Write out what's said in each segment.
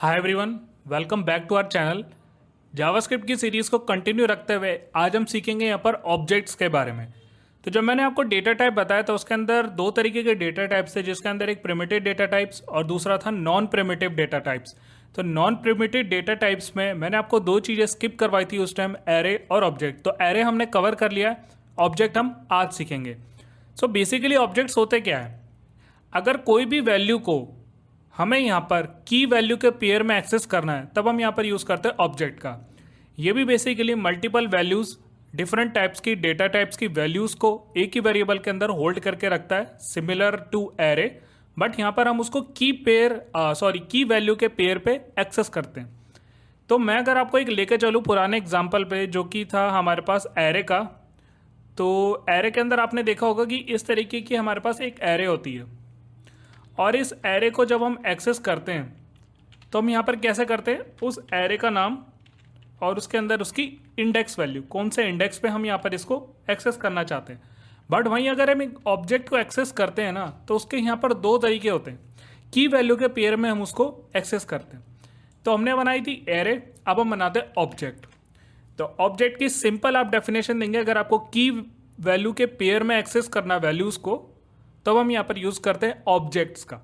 Hi everyone, welcome back to our channel. JavaScript की series को continue रखते हुए आज हम सीखेंगे यहाँ पर ऑब्जेक्ट्स के बारे में। तो जब मैंने आपको डेटा टाइप बताया तो उसके अंदर दो तरीके के डेटा टाइप्स थे, जिसके अंदर एक प्रिमिटिव डेटा टाइप्स और दूसरा था नॉन प्रिमिटिव डेटा टाइप्स। तो नॉन प्रिमिटिव डेटा टाइप्स में मैंने आपको दो चीज़ें स्किप करवाई थी उस टाइम, एरे और ऑब्जेक्ट। तो एरे हमने कवर कर लिया, ऑब्जेक्ट हम आज सीखेंगे। सो बेसिकली ऑब्जेक्ट्स होते क्या है, अगर कोई भी वैल्यू को हमें यहाँ पर की वैल्यू के पेयर में एक्सेस करना है तब हम यहाँ पर यूज़ करते हैं ऑब्जेक्ट का। ये भी basically multiple values, different types की डेटा टाइप्स की वैल्यूज़ को एक ही वेरिएबल के अंदर होल्ड करके रखता है, सिमिलर टू एरे। बट यहाँ पर हम उसको की वैल्यू के पेयर पे एक्सेस करते हैं। तो मैं अगर आपको एक लेके चलूँ पुराने एग्जाम्पल पे, जो कि था हमारे पास एरे का। तो एरे के अंदर आपने देखा होगा कि इस तरीके की हमारे पास एक एरे होती है, और इस एरे को जब हम एक्सेस करते हैं तो हम यहाँ पर कैसे करते हैं, उस एरे का नाम और उसके अंदर उसकी इंडेक्स वैल्यू, कौन से इंडेक्स पे हम यहाँ पर इसको एक्सेस करना चाहते हैं। बट वहीं अगर हम एक ऑब्जेक्ट को एक्सेस करते हैं ना, तो उसके यहाँ पर दो तरीके होते हैं। की वैल्यू के पेयर में हम उसको एक्सेस करते हैं। तो हमने बनाई थी एरे, अब हम बनाते हैं ऑब्जेक्ट। तो ऑब्जेक्ट की सिंपल आप डेफिनेशन देंगे, अगर आपको की वैल्यू के पेयर में एक्सेस करना वैल्यूज़ को, तो हम यहाँ पर यूज़ करते हैं ऑब्जेक्ट्स का।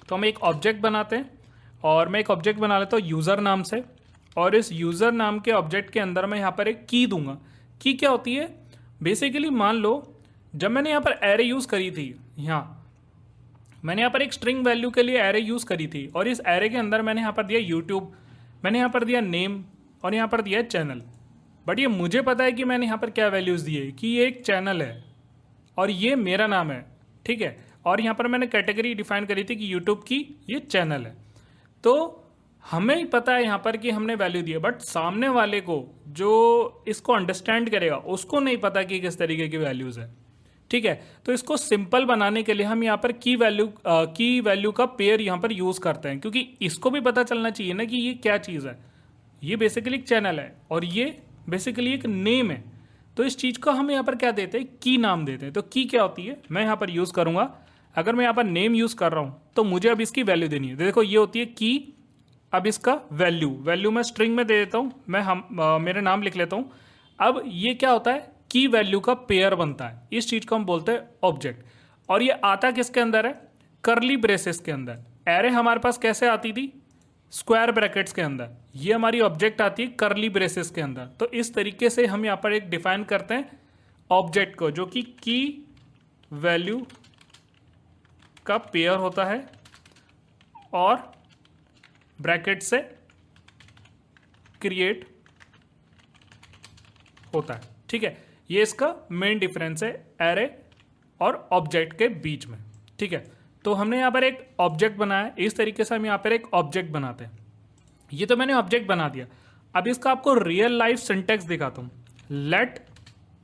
तो हम एक ऑब्जेक्ट बनाते हैं, और मैं एक ऑब्जेक्ट बना लेता हूँ यूज़र नाम से, और इस यूज़र नाम के ऑब्जेक्ट के अंदर मैं यहाँ पर एक की दूंगा। की क्या होती है, बेसिकली मान लो जब मैंने यहाँ पर एरे यूज़ करी थी, मैंने यहाँ पर एक स्ट्रिंग वैल्यू के लिए एरे यूज़ करी थी, और इस एरे के अंदर मैंने यहाँ पर दिया यूट्यूब, मैंने यहाँ पर दिया नेम, और यहाँ पर दिया चैनल। बट ये मुझे पता है कि मैंने यहाँ पर क्या वैल्यूज़ दी है, कि ये एक चैनल है और ये मेरा नाम है, ठीक है। और यहाँ पर मैंने कैटेगरी डिफाइन करी थी कि यूट्यूब की ये चैनल है। तो हमें ही पता है यहाँ पर कि हमने वैल्यू दी है, बट सामने वाले को जो इसको अंडरस्टैंड करेगा उसको नहीं पता कि किस तरीके की वैल्यूज़ है, ठीक है। तो इसको सिंपल बनाने के लिए हम यहाँ पर की वैल्यू का पेयर यहाँ पर यूज़ करते हैं, क्योंकि इसको भी पता चलना चाहिए ना कि ये क्या चीज़ है। ये बेसिकली एक चैनल है और ये बेसिकली एक नेम है। तो इस चीज़ को हम यहाँ पर क्या देते हैं, की नाम देते हैं। तो की क्या होती है, मैं यहाँ पर यूज़ करूँगा, अगर मैं यहाँ पर नेम यूज़ कर रहा हूँ तो मुझे अब इसकी वैल्यू देनी है। देखो ये होती है की, अब इसका वैल्यू मैं स्ट्रिंग में दे देता हूँ, मेरे नाम लिख लेता हूँ। अब ये क्या होता है, की वैल्यू का पेयर बनता है, इस चीज़ को हम बोलते हैं ऑब्जेक्ट। और ये आता किसके अंदर है, करली ब्रेसेस के अंदर। एरे हमारे पास कैसे आती थी, स्क्वायर ब्रैकेट्स के अंदर। ये हमारी ऑब्जेक्ट आती है करली ब्रेसेस के अंदर। तो इस तरीके से हम यहाँ पर एक डिफाइन करते हैं ऑब्जेक्ट को, जो कि की वैल्यू का पेयर होता है और ब्रैकेट से क्रिएट होता है, ठीक है। ये इसका मेन डिफरेंस है एरे और ऑब्जेक्ट के बीच में, ठीक है। तो हमने यहाँ पर एक ऑब्जेक्ट बनाया, इस तरीके से हम यहाँ पर एक ऑब्जेक्ट बनाते हैं। ये तो मैंने ऑब्जेक्ट बना दिया। अब इसका आपको रियल लाइफ सिंटेक्स दिखाता हूँ। लेट,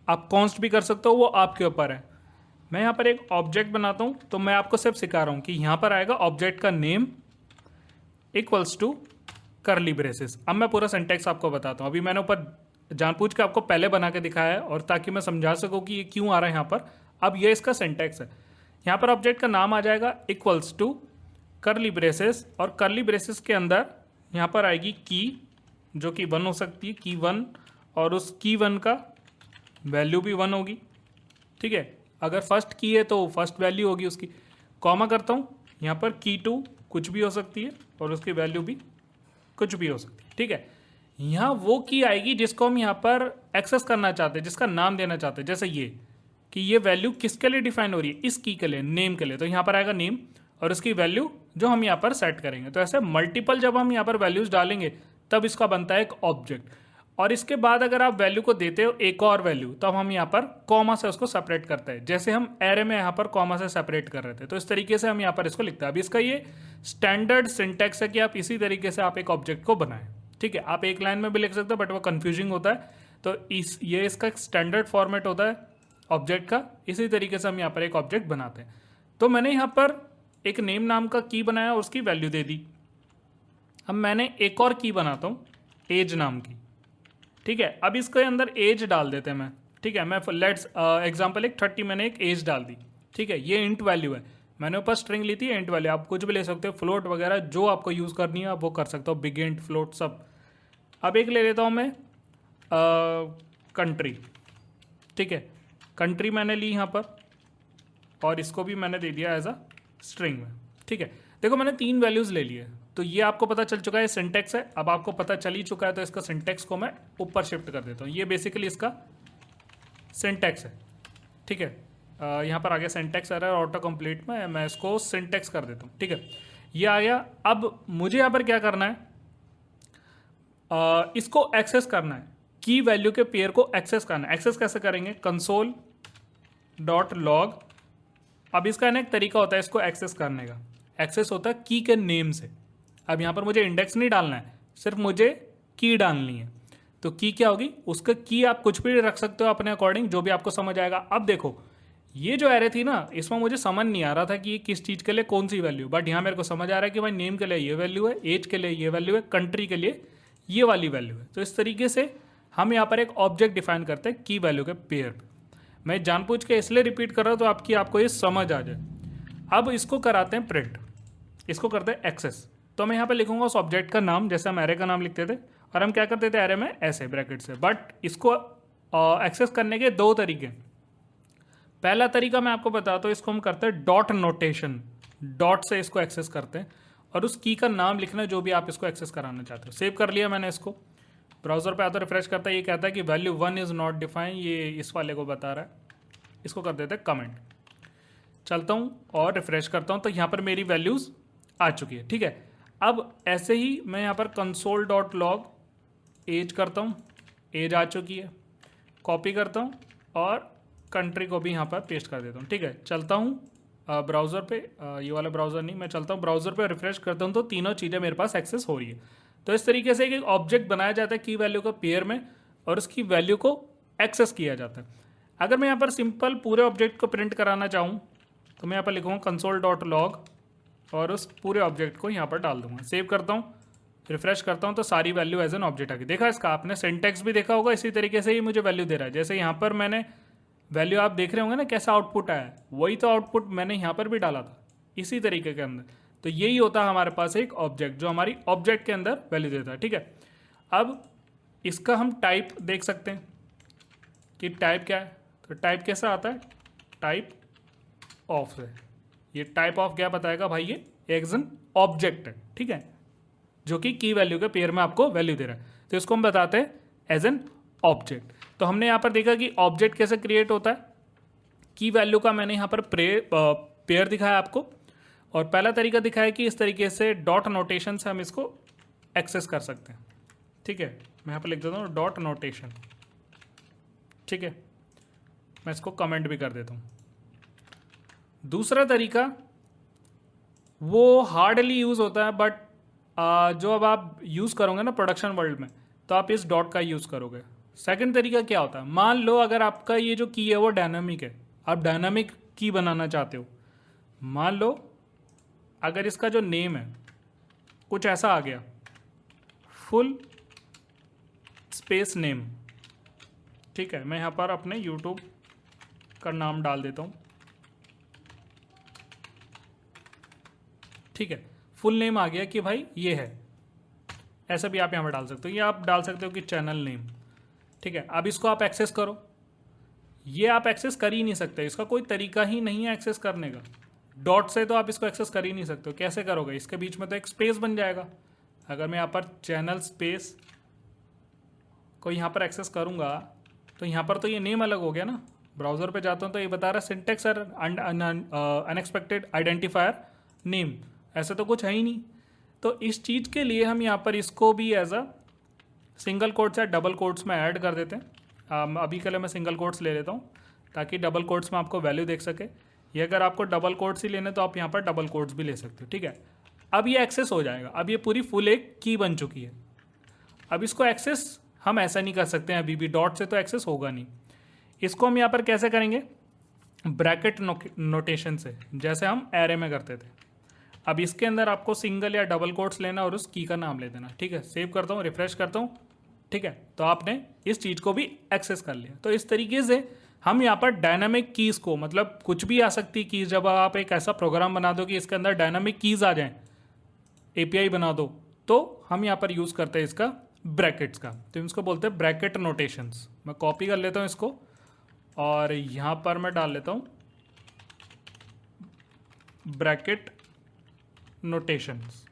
आप कॉन्स्ट भी कर सकते हो, वो आपके ऊपर है। मैं यहाँ पर एक ऑब्जेक्ट बनाता हूँ, तो मैं आपको सिर्फ सिखा रहा हूँ कि यहाँ पर आएगा ऑब्जेक्ट का name equals to curly braces. अब मैं पूरा सिंटेक्स आपको बताता हूँ। अभी मैंने ऊपर जानबूझ के आपको पहले बना के दिखाया है, और ताकि मैं समझा सकूँ कि ये क्यों आ रहा है यहाँ पर। अब ये इसका सिंटेक्स है। यहाँ पर ऑब्जेक्ट का नाम आ जाएगा इक्वल्स टू करली ब्रेसेस, और करली ब्रेसेस के अंदर यहाँ पर आएगी की, जो कि 1 हो सकती है, की 1, और उस की 1 का वैल्यू भी 1 होगी, ठीक है। अगर फर्स्ट की है तो फर्स्ट वैल्यू होगी उसकी। कॉमा करता हूँ, यहाँ पर की 2 कुछ भी हो सकती है और उसकी वैल्यू भी कुछ भी हो सकती है, ठीक है। यहाँ वो की आएगी जिसको हम यहाँ पर एक्सेस करना चाहते हैं, जिसका नाम देना चाहते हैं। जैसे ये कि ये वैल्यू किसके लिए डिफाइन हो रही है, इस की के लिए, नेम के लिए। तो यहाँ पर आएगा नेम और उसकी वैल्यू जो हम यहाँ पर सेट करेंगे। तो ऐसे मल्टीपल जब हम यहाँ पर वैल्यूज़ डालेंगे तब इसका बनता है एक ऑब्जेक्ट। और इसके बाद अगर आप वैल्यू को देते हो एक और वैल्यू, तब हम यहाँ पर कॉमा से उसको सेपरेट करते हैं, जैसे हम एरे में यहाँ पर कॉमा से सेपरेट कर रहे थे। तो इस तरीके से हम यहाँ पर इसको लिखते हैं। अब इसका ये स्टैंडर्ड सिंटेक्स है कि आप इसी तरीके से आप एक ऑब्जेक्ट को बनाएं, ठीक है। आप एक लाइन में भी लिख सकते हो, बट वो कन्फ्यूजिंग होता है। तो ये इसका स्टैंडर्ड फॉर्मेट होता है ऑब्जेक्ट का। इसी तरीके से हम यहाँ पर एक ऑब्जेक्ट बनाते हैं। तो मैंने यहाँ पर एक नेम नाम का की बनाया और उसकी वैल्यू दे दी। अब मैंने एक और की बनाता हूँ एज नाम की, ठीक है। अब इसके अंदर एज डाल देते हैं मैं, ठीक है। मैं लेट्स एग्जांपल एक 30 मैंने एक एज डाल दी, ठीक है। ये इंट वैल्यू है। मैंने ऊपर स्ट्रिंग ली थी इंट वाली, आप कुछ भी ले सकते हो, फ्लोट वगैरह जो आपको यूज़ करनी है आप वो कर सकते हो, बिग इंट फ्लोट सब। अब एक ले लेता हूँ मैं कंट्री, ठीक है, कंट्री मैंने ली यहाँ पर और इसको भी मैंने दे दिया एज अ स्ट्रिंग में, ठीक है। देखो मैंने 3 वैल्यूज़ ले लिए, तो ये आपको पता चल चुका है सिंटेक्स है। अब आपको पता चल ही चुका है तो इसका सिंटेक्स को मैं ऊपर शिफ्ट कर देता हूँ। ये बेसिकली इसका सिंटेक्स है, ठीक है। यहाँ पर आ गया सिंटेक्स एरर ऑटो कंप्लीट में, मैं इसको सिंटेक्स कर देता हूँ, ठीक है। ये आ गया। अब मुझे यहाँ पर क्या करना है, इसको एक्सेस करना है, की वैल्यू के पेयर को एक्सेस करना है। एक्सेस कैसे करेंगे, कंसोल डॉट लॉग। अब इसका ना एक तरीका होता है इसको एक्सेस करने का, एक्सेस होता है की के नेम से। अब यहाँ पर मुझे इंडेक्स नहीं डालना है, सिर्फ मुझे की डालनी है। तो की क्या होगी, उसका की आप कुछ भी रख सकते हो अपने अकॉर्डिंग, जो भी आपको समझ आएगा। अब देखो ये जो एरे थी ना, इसमें मुझे समझ नहीं आ रहा था कि ये किस चीज़ के लिए कौन सी वैल्यू, बट यहाँ मेरे को समझ आ रहा है कि भाई नेम के लिए ये वैल्यू है, एज के लिए ये वैल्यू है, कंट्री के लिए ये वाली वैल्यू है। तो इस तरीके से हम यहाँ पर एक ऑब्जेक्ट डिफाइन करते हैं की वैल्यू के पेयर पे। मैं जानबूझ के इसलिए रिपीट कर रहा हूँ तो आपको ये समझ आ जाए। अब इसको कराते हैं प्रिंट, इसको करते हैं एक्सेस। तो मैं यहाँ पे लिखूंगा उस ऑब्जेक्ट का नाम, जैसे हम एरे का नाम लिखते थे, और हम क्या करते थे एरे में ऐसे ब्रैकेट से। बट इसको एक्सेस करने के 2 तरीके। पहला तरीका मैं आपको बताता हूँ, इसको हम करते हैं डॉट नोटेशन, डॉट से इसको एक्सेस करते हैं और उस की का नाम लिखना जो भी आप इसको एक्सेस कराना चाहते हो। सेव कर लिया मैंने इसको, ब्राउजर पे आता रिफ्रेश करता है, ये कहता है कि वैल्यू 1 इज़ नॉट डिफाइन, ये इस वाले को बता रहा है। इसको कर देते हैं कमेंट, चलता हूँ और रिफ्रेश करता हूँ तो यहाँ पर मेरी वैल्यूज़ आ चुकी है, ठीक है। अब ऐसे ही मैं यहाँ पर कंसोल डॉट लॉग एज करता हूँ, एज आ चुकी है, कॉपी करता हूँ और कंट्री को भी यहाँ पर पेस्ट कर देता हूँ, ठीक है। चलता हूँ ब्राउज़र पे, ये वाला ब्राउज़र नहीं, मैं चलता हूँ ब्राउज़र पे, रिफ्रेश करता हूँ तो तीनों चीज़ें मेरे पास एक्सेस हो रही है। तो इस तरीके से एक ऑब्जेक्ट बनाया जाता है की वैल्यू का पेयर में और उसकी वैल्यू को एक्सेस किया जाता है। अगर मैं यहाँ पर सिंपल पूरे ऑब्जेक्ट को प्रिंट कराना चाहूँ तो मैं यहाँ पर लिखूँगा कंसोल डॉट लॉग और उस पूरे ऑब्जेक्ट को यहाँ पर डाल दूंगा। सेव करता हूँ, रिफ्रेश करता हूँ तो सारी वैल्यू एज एन ऑब्जेक्ट आ गई। देखा इसका आपने सिंटेक्स भी देखा होगा, इसी तरीके से ही मुझे वैल्यू दे रहा है। जैसे यहाँ पर मैंने वैल्यू आप देख रहे होंगे ना कैसा आउटपुट आया है, वही तो आउटपुट मैंने यहाँ पर भी डाला था इसी तरीके के अंदर। तो यही होता है हमारे पास एक ऑब्जेक्ट जो हमारी ऑब्जेक्ट के अंदर वैल्यू देता है, ठीक है। अब इसका हम टाइप देख सकते हैं कि टाइप क्या है। तो टाइप कैसा आता है, टाइप ऑफ है। ये टाइप ऑफ क्या बताएगा भाई, ये एज एन ऑब्जेक्ट है, ठीक है, जो कि की वैल्यू के पेयर में आपको वैल्यू दे रहा है। तो इसको हम बताते हैं एज एन ऑब्जेक्ट। तो हमने यहाँ पर देखा कि ऑब्जेक्ट कैसे क्रिएट होता है, की वैल्यू का मैंने यहाँ पर पेयर दिखाया आपको, और पहला तरीका दिखाया कि इस तरीके से डॉट नोटेशन से हम इसको एक्सेस कर सकते हैं, ठीक है। मैं यहाँ पर लिख देता हूँ डॉट नोटेशन, ठीक है। मैं इसको कमेंट भी कर देता हूँ। दूसरा तरीका वो हार्डली यूज़ होता है, बट जो अब आप यूज़ करोगे ना प्रोडक्शन वर्ल्ड में तो आप इस डॉट का यूज़ करोगे। सेकंड तरीका क्या होता है, मान लो अगर आपका ये जो की है वो डायनामिक है, आप डायनामिक की बनाना चाहते हो। मान लो अगर इसका जो नेम है कुछ ऐसा आ गया, फुल स्पेस नेम, ठीक है। मैं यहाँ पर अपने यूट्यूब का नाम डाल देता हूँ, ठीक है। फुल नेम आ गया कि भाई ये है, ऐसा भी आप यहाँ पर डाल सकते हो, या आप डाल सकते हो कि चैनल नेम, ठीक है। अब इसको आप एक्सेस करो, ये आप एक्सेस कर ही नहीं सकते, इसका कोई तरीका ही नहीं है एक्सेस करने का। डॉट से तो आप इसको एक्सेस कर ही नहीं सकते हो, कैसे करोगे, इसके बीच में तो एक स्पेस बन जाएगा। अगर मैं यहाँ पर चैनल स्पेस को यहाँ पर एक्सेस करूँगा तो यहाँ पर तो ये नेम अलग हो गया ना। ब्राउज़र पे जाता हूँ तो ये बता रहा है syntax error, unexpected identifier name, ऐसा तो कुछ है ही नहीं। तो इस चीज़ के लिए हम यहाँ पर इसको भी एज अ सिंगल कोट्स या डबल कोट्स में ऐड कर देते हैं। अभी के लिए मैं सिंगल कोट्स ले लेता हूँ ताकि डबल कोट्स में आपको वैल्यू देख सके। ये अगर आपको डबल कोट्स ही लेने तो आप यहाँ पर डबल कोट्स भी ले सकते हो, ठीक है। अब ये एक्सेस हो जाएगा, अब ये पूरी फुल एक की बन चुकी है। अब इसको एक्सेस हम ऐसा नहीं कर सकते हैं, अभी भी डॉट से तो एक्सेस होगा नहीं। इसको हम यहाँ पर कैसे करेंगे, ब्रैकेट नोटेशन से, जैसे हम एरे में करते थे। अब इसके अंदर आपको सिंगल या डबल कोट्स लेना और उस की का नाम ले देना, ठीक है। सेव करता हूँ, रिफ्रेश करता हूँ, ठीक है। तो आपने इस चीज़ को भी एक्सेस कर लिया। तो इस तरीके से हम यहाँ पर डायनामिक कीज़ को, मतलब कुछ भी आ सकती कीज़, जब आप एक ऐसा प्रोग्राम बना दो कि इसके अंदर डायनामिक कीज़ आ जाएं, एपीआई बना दो, तो हम यहाँ पर यूज़ करते हैं इसका ब्रैकेट्स का, तो इसको बोलते हैं ब्रैकेट नोटेशंस। मैं कॉपी कर लेता हूँ इसको और यहाँ पर मैं डाल लेता हूँ ब्रैकेट नोटेशंस।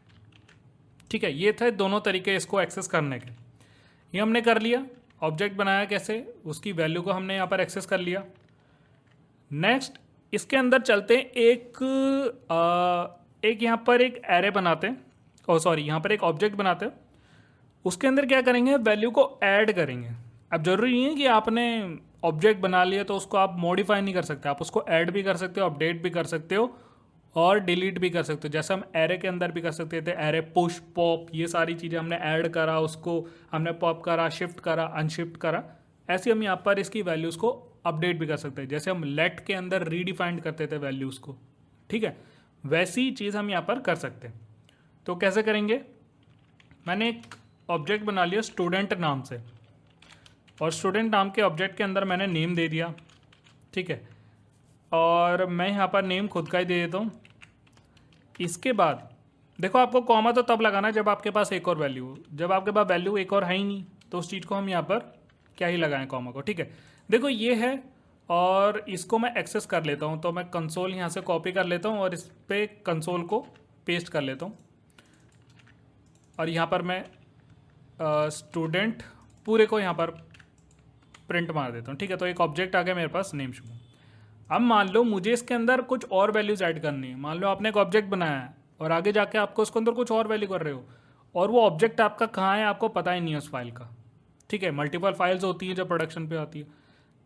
ठीक है, ये थे दोनों तरीके इसको एक्सेस करने के। ये हमने कर लिया, ऑब्जेक्ट बनाया कैसे, उसकी वैल्यू को हमने यहाँ पर एक्सेस कर लिया। नेक्स्ट इसके अंदर चलते हैं, एक यहाँ पर एक एरे बनाते हैं, यहाँ पर एक ऑब्जेक्ट बनाते हैं। उसके अंदर क्या करेंगे, वैल्यू को ऐड करेंगे। अब जरूरी नहीं है कि आपने ऑब्जेक्ट बना लिया तो उसको आप मॉडिफाई नहीं कर सकते, आप उसको ऐड भी कर सकते हो, अपडेट भी कर सकते हो और डिलीट भी कर सकते हो। जैसे हम एरे के अंदर भी कर सकते थे, एरे पुश पॉप, ये सारी चीज़ें हमने ऐड करा, उसको हमने पॉप करा, शिफ्ट करा, अनशिफ्ट करा। ऐसे हम यहाँ पर इसकी वैल्यूज़ को अपडेट भी कर सकते हैं, जैसे हम लेट के अंदर रीडिफाइंड करते थे वैल्यूज़ को। ठीक है, वैसी चीज़ हम यहाँ पर कर सकते हैं। तो कैसे करेंगे, मैंने एक ऑब्जेक्ट बना लिया स्टूडेंट नाम से, और स्टूडेंट नाम के ऑब्जेक्ट के अंदर मैंने नेम दे दिया। ठीक है, और मैं यहाँ पर नेम खुद का ही दे देता हूँ। इसके बाद देखो, आपको कॉमा तो तब लगाना है जब आपके पास एक और वैल्यू हो। जब आपके पास वैल्यू एक और है ही नहीं तो उस चीज़ को हम यहाँ पर क्या ही लगाएं, कॉमा को। ठीक है, देखो ये है, और इसको मैं एक्सेस कर लेता हूँ। तो मैं कंसोल यहाँ से कॉपी कर लेता हूँ और इस पर कंसोल को पेस्ट कर लेता हूँ, और यहाँ पर मैं स्टूडेंट पूरे को यहाँ पर प्रिंट मार देता हूँ। ठीक है, तो एक ऑब्जेक्ट आ गया मेरे पास, नेम शुभम। अब मान लो मुझे इसके अंदर कुछ और वैल्यूज ऐड करनी है। मान लो आपने एक ऑब्जेक्ट बनाया है और आगे जाके आपको उसके अंदर कुछ और वैल्यू कर रहे हो, और वो ऑब्जेक्ट आपका कहाँ है आपको पता ही नहीं है उस फाइल का। ठीक है, मल्टीपल फाइल्स होती हैं जब प्रोडक्शन पे आती है,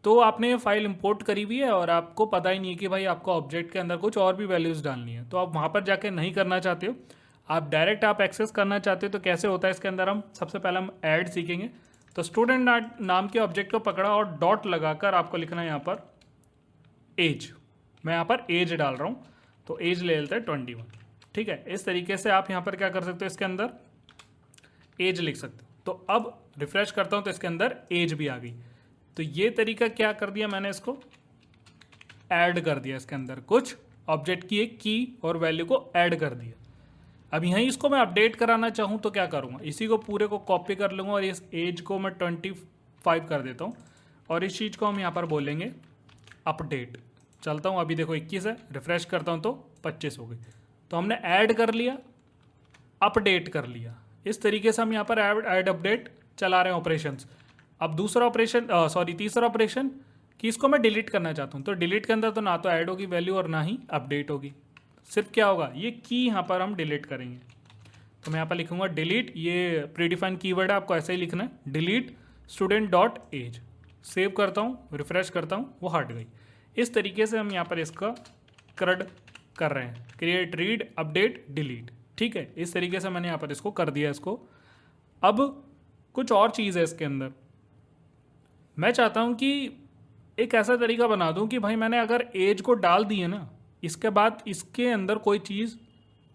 तो आपने ये फाइल इंपोर्ट करी हुई है और आपको पता ही नहीं है कि भाई आपको ऑब्जेक्ट के अंदर कुछ और भी वैल्यूज़ डालनी है। तो आप वहाँ पर जाके नहीं करना चाहते हो, आप डायरेक्ट आप एक्सेस करना चाहते हो। तो कैसे होता है इसके अंदर, हम सबसे पहले हम ऐड सीखेंगे। तो स्टूडेंट नाम के ऑब्जेक्ट को पकड़ा और डॉट लगाकर आपको लिखना है यहाँ पर एज। मैं यहाँ पर एज डाल रहा हूँ, तो एज ले लेते हैं 21। ठीक है, इस तरीके से आप यहाँ पर क्या कर सकते हो, इसके अंदर एज लिख सकते हो। तो अब रिफ्रेश करता हूँ तो इसके अंदर एज भी आ गई। तो ये तरीका क्या कर दिया मैंने, इसको ऐड कर दिया, इसके अंदर कुछ ऑब्जेक्ट की एक की और वैल्यू को ऐड कर दिया। अब यहीं इसको मैं अपडेट कराना चाहूँ तो क्या करूँगा, इसी को पूरे को कॉपी कर लूँगा और इस एज को मैं 25 कर देता हूँ, और इस चीज़ को हम यहाँ पर बोलेंगे अपडेट। चलता हूँ, अभी देखो 21 है, रिफ्रेश करता हूँ तो 25 हो गई। तो हमने ऐड कर लिया, अपडेट कर लिया। इस तरीके से हम यहाँ पर ऐड अपडेट चला रहे हैं ऑपरेशंस। अब दूसरा ऑपरेशन, तीसरा ऑपरेशन कि इसको मैं डिलीट करना चाहता हूँ। तो डिलीट के अंदर तो ना तो ऐड होगी वैल्यू और ना ही अपडेट होगी, सिर्फ क्या होगा, ये की यहाँ पर हम डिलीट करेंगे। तो मैं यहाँ पर लिखूंगा डिलीट, ये प्रीडिफाइन कीवर्ड है, आपको ऐसे ही लिखना है, delete student dot age. Save करता हूँ, रिफ्रेश करता हूँ, वो हट गई। इस तरीके से हम यहाँ पर इसका क्रड कर रहे हैं, क्रिएट रीड अपडेट डिलीट। ठीक है, इस तरीके से मैंने यहाँ पर इसको कर दिया इसको। अब कुछ और चीज़ है इसके अंदर, मैं चाहता हूँ कि एक ऐसा तरीका बना दूँ कि भाई मैंने अगर एज को डाल दी है ना, इसके बाद इसके अंदर कोई चीज़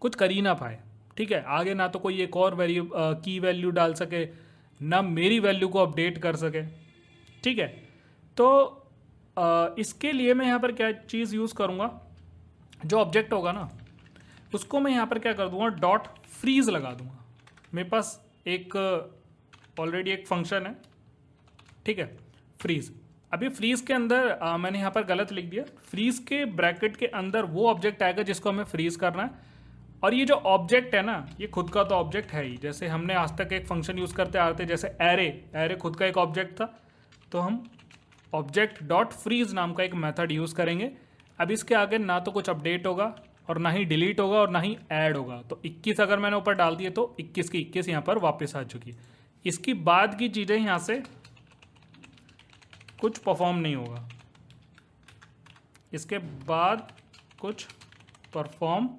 कुछ कर ही ना पाए। ठीक है, आगे ना तो कोई एक और की वैल्यू डाल सके, ना मेरी वैल्यू को अपडेट कर सके। ठीक है, तो इसके लिए मैं यहाँ पर क्या चीज़ यूज़ करूँगा, जो ऑब्जेक्ट होगा ना उसको मैं यहाँ पर क्या कर दूँगा, डॉट फ्रीज लगा दूँगा। मेरे पास एक ऑलरेडी एक फंक्शन है, ठीक है, फ्रीज। अभी फ्रीज के अंदर मैंने यहाँ पर गलत लिख दिया, फ्रीज के ब्रैकेट के अंदर वो ऑब्जेक्ट आएगा जिसको हमें फ्रीज करना है। और ये जो ऑब्जेक्ट है ना, ये खुद का तो ऑब्जेक्ट है ही, जैसे हमने आज तक एक फंक्शन यूज़ करते आ रहे थे, जैसे एरे खुद का एक ऑब्जेक्ट था, तो हम ऑब्जेक्ट डॉट फ्रीज नाम का एक मेथड यूज़ करेंगे। अब इसके आगे ना तो कुछ अपडेट होगा और ना ही डिलीट होगा और ना ही ऐड होगा। तो 21 अगर मैंने ऊपर डाल दिए तो 21 की 21 यहाँ पर वापस आ चुकी है। इसकी बाद की चीज़ें यहाँ से कुछ परफॉर्म नहीं होगा, इसके बाद कुछ परफॉर्म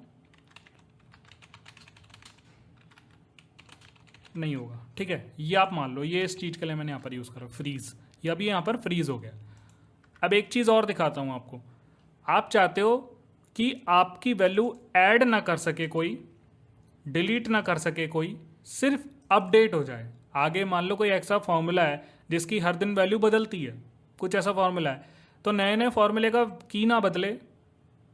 नहीं होगा। ठीक है, ये आप मान लो, ये इस चीज़ के लिए मैंने यहाँ पर यूज़ करा फ्रीज, ये अभी यहाँ पर फ्रीज हो गया। अब एक चीज़ और दिखाता हूँ आपको, आप चाहते हो कि आपकी वैल्यू ऐड ना कर सके कोई, डिलीट ना कर सके कोई, सिर्फ अपडेट हो जाए। आगे मान लो कोई ऐसा फॉर्मूला है जिसकी हर दिन वैल्यू बदलती है, कुछ ऐसा फॉर्मूला है, तो नए नए फॉर्मूले का की ना बदले,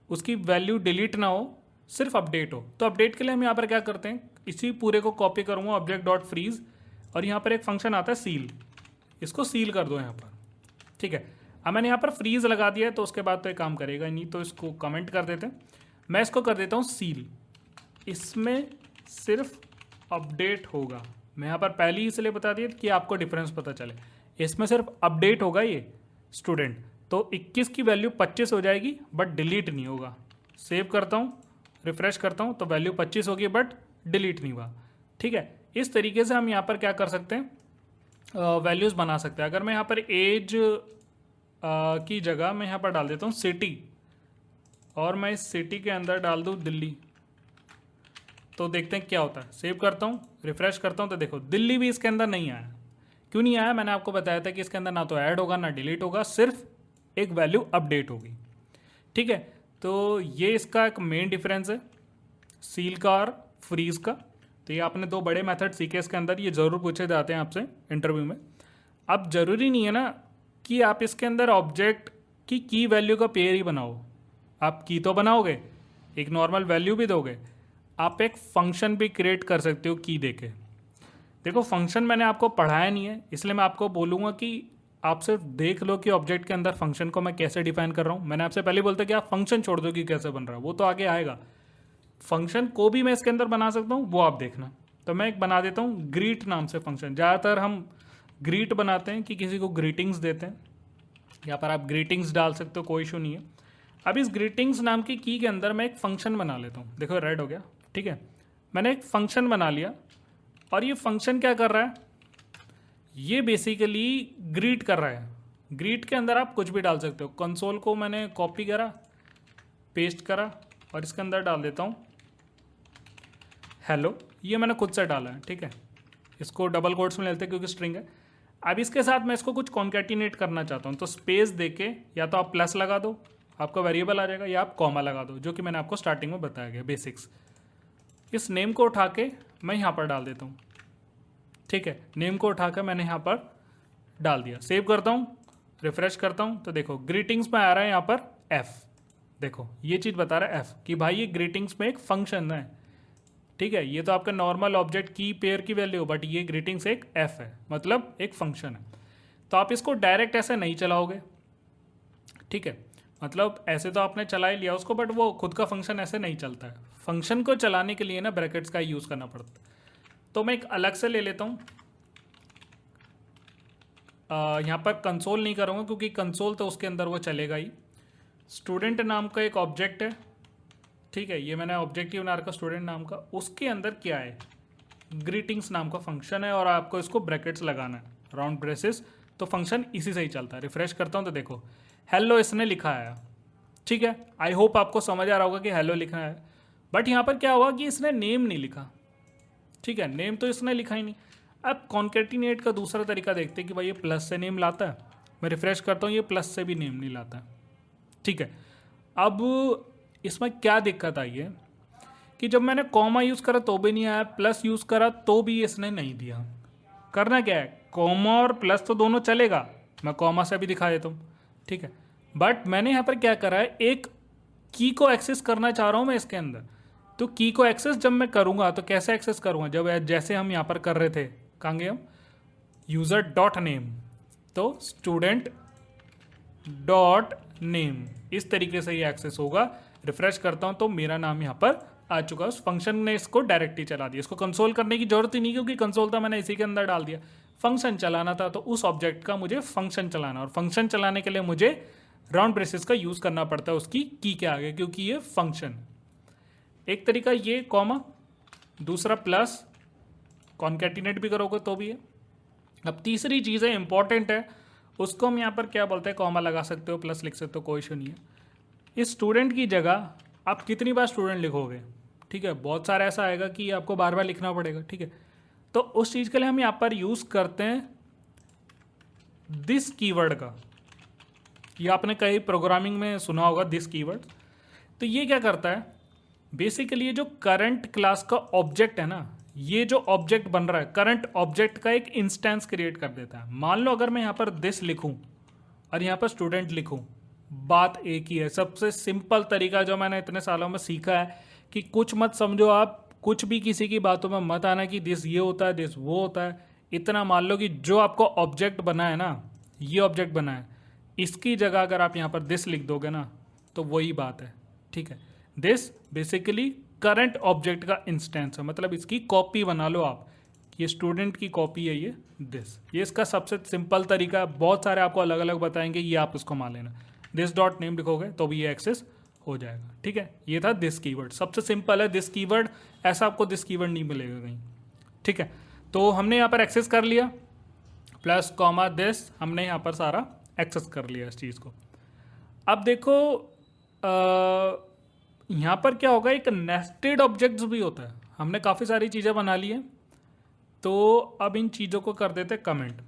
उसकी वैल्यू डिलीट ना हो, सिर्फ अपडेट हो। तो अपडेट के लिए हम यहाँ पर क्या करते हैं, इसी पूरे को कॉपी करूँगा ऑब्जेक्ट डॉट फ्रीज, और यहाँ पर एक फंक्शन आता है सील, इसको सील कर दो यहाँ पर। ठीक है, अब मैंने यहाँ पर फ्रीज लगा दिया है, तो उसके बाद तो ये काम करेगा नहीं, तो इसको कमेंट कर देते हैं। मैं इसको कर देता हूँ सील, इसमें सिर्फ अपडेट होगा। मैं यहाँ पर पहले ही इसलिए बता दिया कि आपको डिफरेंस पता चले, इसमें सिर्फ अपडेट होगा ये स्टूडेंट। तो 21 की वैल्यू 25 हो जाएगी बट डिलीट नहीं होगा। सेव करता हूँ, रिफ्रेश करता हूँ, तो वैल्यू 25 होगी बट डिलीट नहीं हुआ। ठीक है, इस तरीके से हम यहाँ पर क्या कर सकते हैं, वैल्यूज़ बना सकते हैं। अगर मैं यहाँ पर एज की जगह मैं यहाँ पर डाल देता हूँ सिटी, और मैं इस सिटी के अंदर डाल दूँ दिल्ली, तो देखते हैं क्या होता है। सेव करता हूँ, रिफ्रेश करता हूँ, तो देखो दिल्ली भी इसके अंदर नहीं आया। क्यों नहीं आया, मैंने आपको बताया था कि इसके अंदर ना तो ऐड होगा ना डिलीट होगा, सिर्फ एक वैल्यू अपडेट होगी। ठीक है, तो ये इसका एक मेन डिफरेंस है सील का और फ्रीज का। तो ये आपने दो बड़े मेथड सीखे इसके अंदर, ये ज़रूर पूछे जाते हैं आपसे इंटरव्यू में। अब ज़रूरी नहीं है ना कि आप इसके अंदर ऑब्जेक्ट की वैल्यू का पेयर ही बनाओ, आप की तो बनाओगे, एक नॉर्मल वैल्यू भी दोगे, आप एक फंक्शन भी क्रिएट कर सकते हो की देके। देखो फंक्शन मैंने आपको पढ़ाया नहीं है, इसलिए मैं आपको बोलूँगा कि आप सिर्फ देख लो कि ऑब्जेक्ट के अंदर फंक्शन को मैं कैसे डिफाइन कर रहा हूँ। मैंने आपसे पहले बोलता कि आप फंक्शन छोड़ दो कि कैसे बन रहा है, वो तो आगे आएगा। फंक्शन को भी मैं इसके अंदर बना सकता हूँ, वो आप देखना। तो मैं एक बना देता हूँ ग्रीट नाम से फंक्शन। ज़्यादातर हम ग्रीट बनाते हैं कि किसी को ग्रीटिंग्स देते हैं, यहाँ पर आप ग्रीटिंग्स डाल सकते हो, कोई इशू नहीं है। अब इस ग्रीटिंग्स नाम की के अंदर मैं एक फंक्शन बना लेता हूँ। देखो रेड हो गया, ठीक है, मैंने एक फंक्शन बना लिया, और ये फंक्शन क्या कर रहा है, ये बेसिकली ग्रीट कर रहा है। ग्रीट के अंदर आप कुछ भी डाल सकते हो। कंसोल को मैंने कॉपी करा, पेस्ट करा, और इसके अंदर डाल देता हूँ हेलो, ये मैंने खुद से डाला है। ठीक है, इसको डबल कोट्स में लेते हैं क्योंकि स्ट्रिंग है। अब इसके साथ मैं इसको कुछ कॉन्कैटिनेट करना चाहता हूँ, तो स्पेस देके या तो आप प्लस लगा दो, आपका वेरिएबल आ जाएगा, या आप कॉमा लगा दो, जो कि मैंने आपको स्टार्टिंग में बताया गया बेसिक्स। इस नेम को उठा के मैं यहाँ पर डाल देता हूँ। ठीक है, नेम को उठा कर मैंने यहाँ पर डाल दिया। सेव करता हूँ, रिफ्रेश करता हूँ, तो देखो ग्रीटिंग्स में आ रहा है यहाँ पर एफ। देखो ये चीज़ बता रहा है एफ कि भाई ये ग्रीटिंग्स में एक फंक्शन है। ठीक है, ये तो आपका नॉर्मल ऑब्जेक्ट की पेयर की वैल्यू, बट ये ग्रीटिंग्स एक एफ है, मतलब एक फंक्शन है। तो आप इसको डायरेक्ट ऐसे नहीं चलाओगे। ठीक है, मतलब ऐसे तो आपने चला ही लिया उसको, बट वो खुद का फंक्शन ऐसे नहीं चलता है। फंक्शन को चलाने के लिए ना ब्रैकेट्स का यूज़ करना पड़ता है। तो मैं एक अलग से ले लेता हूँ, यहाँ पर कंसोल नहीं करूँगा क्योंकि कंसोल तो उसके अंदर वो चलेगा ही। स्टूडेंट नाम का एक ऑब्जेक्ट है। ठीक है, ये मैंने ऑब्जेक्टिव बना रखा स्टूडेंट नाम का, उसके अंदर क्या है, ग्रीटिंग्स नाम का फंक्शन है, और आपको इसको ब्रैकेट्स लगाना है, राउंड ब्रेसेस। तो फंक्शन इसी से ही चलता है। रिफ्रेश करता हूँ तो देखो हेलो इसने लिखा है। ठीक है, आई होप आपको समझ आ रहा होगा कि हेलो लिखा है, बट यहाँ पर क्या हुआ कि इसने नेम नहीं लिखा। ठीक है, नेम तो इसने लिखा ही नहीं। अब कॉन्केटिनेट का दूसरा तरीका देखते हैं कि भाई ये प्लस से नेम लाता है। मैं रिफ्रेश करता हूँ, ये प्लस से भी नेम नहीं लाता है। ठीक है, अब इसमें क्या दिक्कत आई है कि जब मैंने कॉमा यूज़ करा तो भी नहीं आया, प्लस यूज़ करा तो भी इसने नहीं दिया। करना क्या है, कॉमा और प्लस तो दोनों चलेगा, मैं कॉमा से भी दिखा देता हूँ। ठीक है, बट मैंने यहाँ पर क्या करा है, एक की को एक्सेस करना चाह रहा हूँ मैं इसके अंदर। तो की को एक्सेस जब मैं करूँगा तो कैसे एक्सेस करूँगा, जब जैसे हम यहाँ पर कर रहे थे, कहाँ गए हम, यूज़र डॉट नेम, तो स्टूडेंट डॉट नेम, इस तरीके से ये एक्सेस होगा। रिफ्रेश करता हूँ तो मेरा नाम यहाँ पर आ चुका है। उस फंक्शन ने इसको डायरेक्ट ही चला दिया, इसको कंसोल करने की जरूरत ही नहीं, क्योंकि कंसोल था मैंने इसी के अंदर डाल दिया। फंक्शन चलाना था तो उस ऑब्जेक्ट का मुझे फंक्शन चलाना, और फंक्शन चलाने के लिए मुझे राउंड ब्रेसेस का यूज़ करना पड़ता है उसकी की के आगे, क्योंकि ये फंक्शन। एक तरीका ये कॉमा, दूसरा प्लस, कॉन्कैटिनेट भी करोगे तो भी है। अब तीसरी चीज़ है, इंपॉर्टेंट है, उसको हम यहाँ पर क्या बोलते हैं, कॉमा लगा सकते हो, प्लस लिख सकते हो, कोई इशू नहीं है। इस स्टूडेंट की जगह आप कितनी बार स्टूडेंट लिखोगे। ठीक है, बहुत सारा ऐसा आएगा कि आपको बार बार लिखना पड़ेगा। ठीक है, तो उस चीज़ के लिए हम यहाँ पर यूज़ करते हैं दिस कीवर्ड का। ये आपने कहीं प्रोग्रामिंग में सुना होगा दिस कीवर्ड। तो ये क्या करता है, बेसिकली ये जो करंट क्लास का ऑब्जेक्ट है ना, ये जो ऑब्जेक्ट बन रहा है, करंट ऑब्जेक्ट का एक इंस्टेंस क्रिएट कर देता है। मान लो अगर मैं यहाँ पर दिस लिखूँ और यहाँ पर स्टूडेंट लिखूँ, बात एक ही है। सबसे सिंपल तरीका जो मैंने इतने सालों में सीखा है कि कुछ मत समझो आप, कुछ भी किसी की बातों में मत आना कि दिस ये होता है, दिस वो होता है। इतना मान लो कि जो आपको ऑब्जेक्ट बना है ना, ये ऑब्जेक्ट बना है, इसकी जगह अगर आप यहाँ पर दिस लिख दोगे ना तो वही बात है, ठीक है। दिस बेसिकली करंट ऑब्जेक्ट का इंस्टेंस है, मतलब इसकी कॉपी बना लो आप, ये स्टूडेंट की कॉपी है ये दिस। ये इसका सबसे सिंपल तरीका है, बहुत सारे आपको अलग अलग बताएंगे, ये आप इसको मान लेना। दिस डॉट नेम लिखोगे तो भी ये एक्सेस हो जाएगा, ठीक है। ये था दिस कीवर्ड, सबसे सिंपल है दिस कीवर्ड, ऐसा आपको दिस कीवर्ड नहीं मिलेगा कहीं, ठीक है। तो हमने यहाँ पर एक्सेस कर लिया, प्लस कॉमा दिस, हमने यहाँ पर सारा एक्सेस कर लिया इस चीज़ को। अब देखो यहाँ पर क्या होगा, एक नेस्टेड ऑब्जेक्ट्स भी होता है। हमने काफ़ी सारी चीज़ें बना ली हैं, तो अब इन चीज़ों को कर देते कमेंट।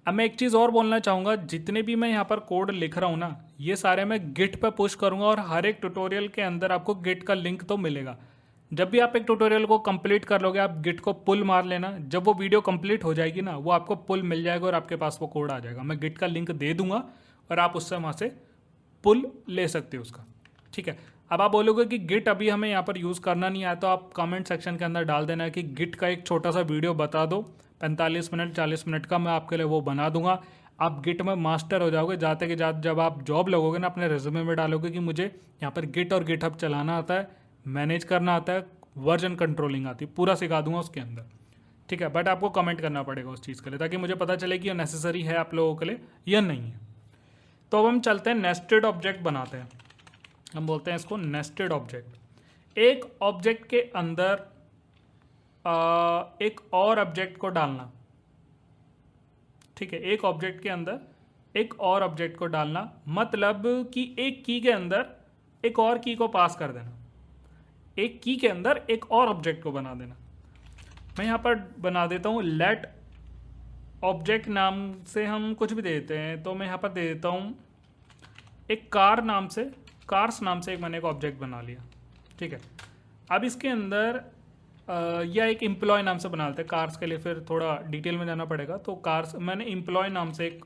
अब मैं एक चीज़ और बोलना चाहूँगा, जितने भी मैं यहाँ पर कोड लिख रहा हूँ ना, ये सारे मैं गिट पे पुश करूँगा और हर एक ट्यूटोरियल के अंदर आपको गिट का लिंक तो मिलेगा। जब भी आप एक ट्यूटोरियल को कंप्लीट कर लोगे, आप गिट को पुल मार लेना, जब वो वीडियो कंप्लीट हो जाएगी ना, वो आपको पुल मिल जाएगा और आपके पास वो कोड आ जाएगा। मैं गिट का लिंक दे दूंगा और आप उससे वहाँ से पुल ले सकते हो उसका, ठीक है। अब आप बोलोगे कि गिट अभी हमें यहाँ पर यूज़ करना नहीं आया, तो आप कमेंट सेक्शन के अंदर डाल देना है कि गिट का एक छोटा सा वीडियो बता दो, 45 मिनट 40 मिनट का, मैं आपके लिए वो बना दूंगा। आप गिट में मास्टर हो जाओगे, जाते के जाते जब आप जॉब लगोगे ना, अपने रिज्यूमे में डालोगे कि मुझे यहाँ पर गिट और गिटहब चलाना आता है, मैनेज करना आता है, वर्जन कंट्रोलिंग आती है, पूरा सिखा दूंगा उसके अंदर, ठीक है। बट आपको कमेंट करना पड़ेगा उस चीज़ के लिए, ताकि मुझे पता चले कि ये नेसेसरी है आप लोगों के लिए या नहीं है। तो अब हम चलते हैं नेस्टेड ऑब्जेक्ट बनाते हैं। हम बोलते हैं इसको नेस्टेड ऑब्जेक्ट। एक ऑब्जेक्ट के अंदर एक और ऑब्जेक्ट को डालना, ठीक है। एक ऑब्जेक्ट के अंदर एक और ऑब्जेक्ट को डालना, मतलब कि एक की के अंदर एक और की को पास कर देना, एक की के अंदर एक और ऑब्जेक्ट को बना देना। मैं यहाँ पर बना देता हूँ लेट ऑब्जेक्ट नाम से हम कुछ भी दे देते हैं, तो मैं यहाँ पर दे देता हूँ एक कार नाम से, कार्स नाम से एक मैंने एक ऑब्जेक्ट बना लिया, ठीक है। अब इसके अंदर या एक एम्प्लॉय नाम से बना लेते हैं, कार्स के लिए फिर थोड़ा डिटेल में जाना पड़ेगा। तो कार्स मैंने एम्प्लॉय नाम से एक